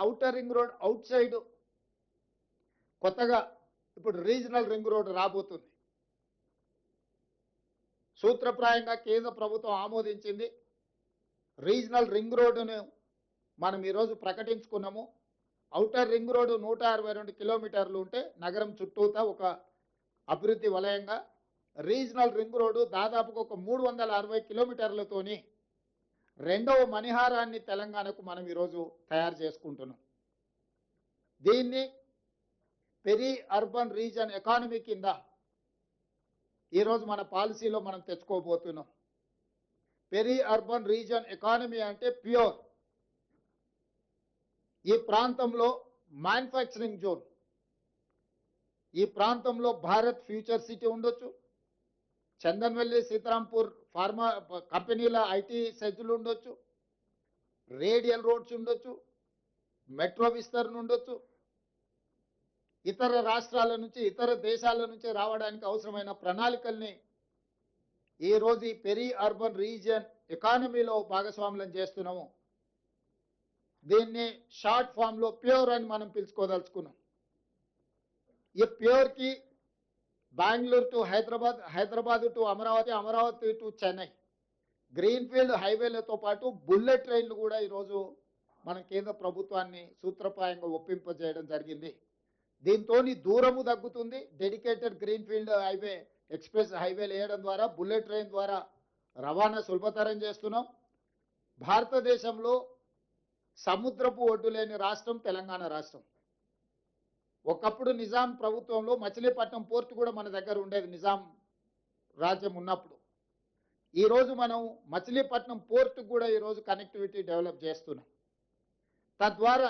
Outer ring road out side కొత్తగా ఇప్పుడు regional ring road రాబోతుంది. సూత్రప్రాయంగా కేంద్ర ప్రభుత్వం ఆమోదించింది. రీజనల్ రింగ్ రోడ్డును మనం ఈరోజు ప్రకటించుకున్నాము. ఔటర్ రింగ్ రోడ్డు 162 కిలోమీటర్లు ఉంటే నగరం చుట్టూతా ఒక అభివృద్ధి వలయంగా, రీజనల్ రింగ్ రోడ్డు దాదాపుగా ఒక 360 కిలోమీటర్లతోని రెండవ మణిహారాన్ని తెలంగాణకు మనం ఈరోజు తయారు చేసుకుంటున్నాం. దీన్ని పెరి అర్బన్ రీజన్ ఎకానమీ కింద ఈరోజు మన పాలసీలో మనం తెచ్చుకోబోతున్నాం. పెరి అర్బన్ రీజన్ ఎకానమీ అంటే ప్యూర్, ఈ ప్రాంతంలో మ్యానుఫ్యాక్చరింగ్ జోన్, ఈ ప్రాంతంలో భారత్ ఫ్యూచర్ సిటీ ఉండొచ్చు, చందన్వెల్లి సీతారాంపూర్ ఫార్మా కంపెనీల ఐటీ సెజ్లు ఉండొచ్చు, రేడియల్ రోడ్స్ ఉండొచ్చు, మెట్రో విస్తరణ ఉండొచ్చు, ఇతర రాష్ట్రాల నుంచి ఇతర దేశాల నుంచి రావడానికి అవసరమైన ప్రణాళికల్ని ఈరోజు ఈ పెరి అర్బన్ రీజియన్ ఎకానమీలో భాగస్వాములను చేస్తున్నాము. దీన్ని షార్ట్ ఫామ్లో ప్యూర్ అని మనం పిలుచుకోదలుచుకున్నాం. ఈ ప్యూర్కి Bengaluru to Hyderabad, Hyderabad to Amaravati, Amaravati to Chennai greenfield హైవేలతో పాటు బుల్లెట్ ట్రైన్లు కూడా ఈరోజు మనం కేంద్ర ప్రభుత్వాన్ని సూత్రప్రాయంగా ఒప్పింపజేయడం జరిగింది. దీంతో దూరము తగ్గుతుంది. డెడికేటెడ్ గ్రీన్ఫీల్డ్ హైవే, ఎక్స్ప్రెస్ హైవేలు వేయడం ద్వారా బుల్లెట్ ట్రైన్ ద్వారా రవాణా సులభతరం చేస్తున్నాం. భారతదేశంలో సముద్రపు ఒడ్డు లేని రాష్ట్రం తెలంగాణ రాష్ట్రం. ఒకప్పుడు నిజాం ప్రభుత్వంలో మచిలీపట్నం పోర్టు కూడా మన దగ్గర ఉండేది, నిజాం రాజ్యం ఉన్నప్పుడు. ఈరోజు మనం మచిలీపట్నం పోర్టు కూడా ఈరోజు కనెక్టివిటీ డెవలప్ చేస్తున్నాం. తద్వారా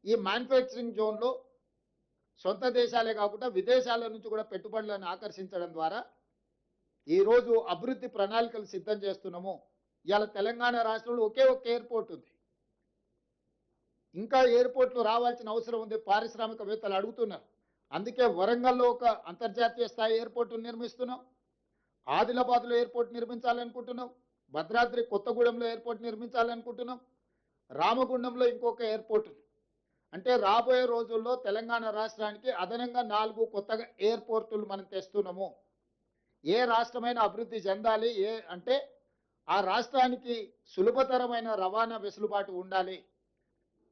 ఈ మ్యానుఫ్యాక్చరింగ్ జోన్లో సొంత దేశాలే కాకుండా విదేశాల నుంచి కూడా పెట్టుబడులను ఆకర్షించడం ద్వారా ఈరోజు అభివృద్ధి ప్రణాళికలు సిద్ధం చేస్తున్నాము. ఇవాళ తెలంగాణ రాష్ట్రంలో ఒకే ఒక ఎయిర్పోర్ట్ ఉంది, ఇంకా ఎయిర్పోర్ట్లు రావాల్సిన అవసరం ఉంది. పారిశ్రామికవేత్తలు అడుగుతున్నారు. అందుకే వరంగల్లో ఒక అంతర్జాతీయ స్థాయి ఎయిర్పోర్టు నిర్మిస్తున్నాం, ఆదిలాబాద్లో ఎయిర్పోర్ట్ నిర్మించాలనుకుంటున్నాం, భద్రాద్రి కొత్తగూడెంలో ఎయిర్పోర్ట్ నిర్మించాలనుకుంటున్నాం, రామగుండంలో ఇంకొక ఎయిర్పోర్టు. అంటే రాబోయే రోజుల్లో తెలంగాణ రాష్ట్రానికి అదనంగా 4 కొత్తగా ఎయిర్పోర్టులు మనం తెస్తున్నాము. ఏ రాష్ట్రమైనా అభివృద్ధి చెందాలి అంటే ఆ రాష్ట్రానికి సులభతరమైన రవాణా వెసులుబాటు ఉండాలి.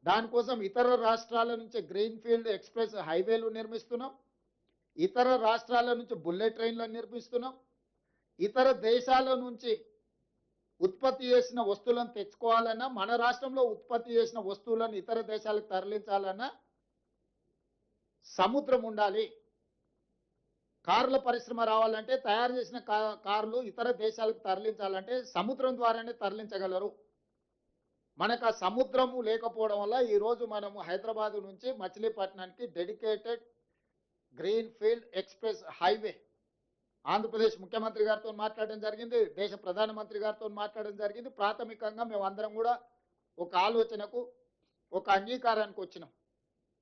దానికోసం ఇతర రాష్ట్రాల నుంచి గ్రీన్ఫీల్డ్ ఎక్స్ప్రెస్ హైవేలు నిర్మిస్తున్నాం, ఇతర రాష్ట్రాల నుంచి బుల్లెట్ ట్రైన్లను నిర్మిస్తున్నాం, ఇతర దేశాల నుంచి ఉత్పత్తి చేసిన వస్తువులను తెచ్చుకోవాలన్నా, మన రాష్ట్రంలో ఉత్పత్తి చేసిన వస్తువులను ఇతర దేశాలకు తరలించాలన్నా సముద్రం ఉండాలి. కార్ల పరిశ్రమ రావాలంటే, తయారు చేసిన కార్లు ఇతర దేశాలకు తరలించాలంటే సముద్రం ద్వారానే తరలించగలరు. మనకు ఆ సముద్రము లేకపోవడం వల్ల ఈరోజు మనము హైదరాబాద్ నుంచి మచిలీపట్నానికి dedicated greenfield express highway Andhra Pradesh ముఖ్యమంత్రి గారితో మాట్లాడడం జరిగింది, దేశ ప్రధానమంత్రి గారితో మాట్లాడడం జరిగింది. ప్రాథమికంగా మేము అందరం కూడా ఒక ఆలోచనకు, ఒక అంగీకారానికి వచ్చినాం.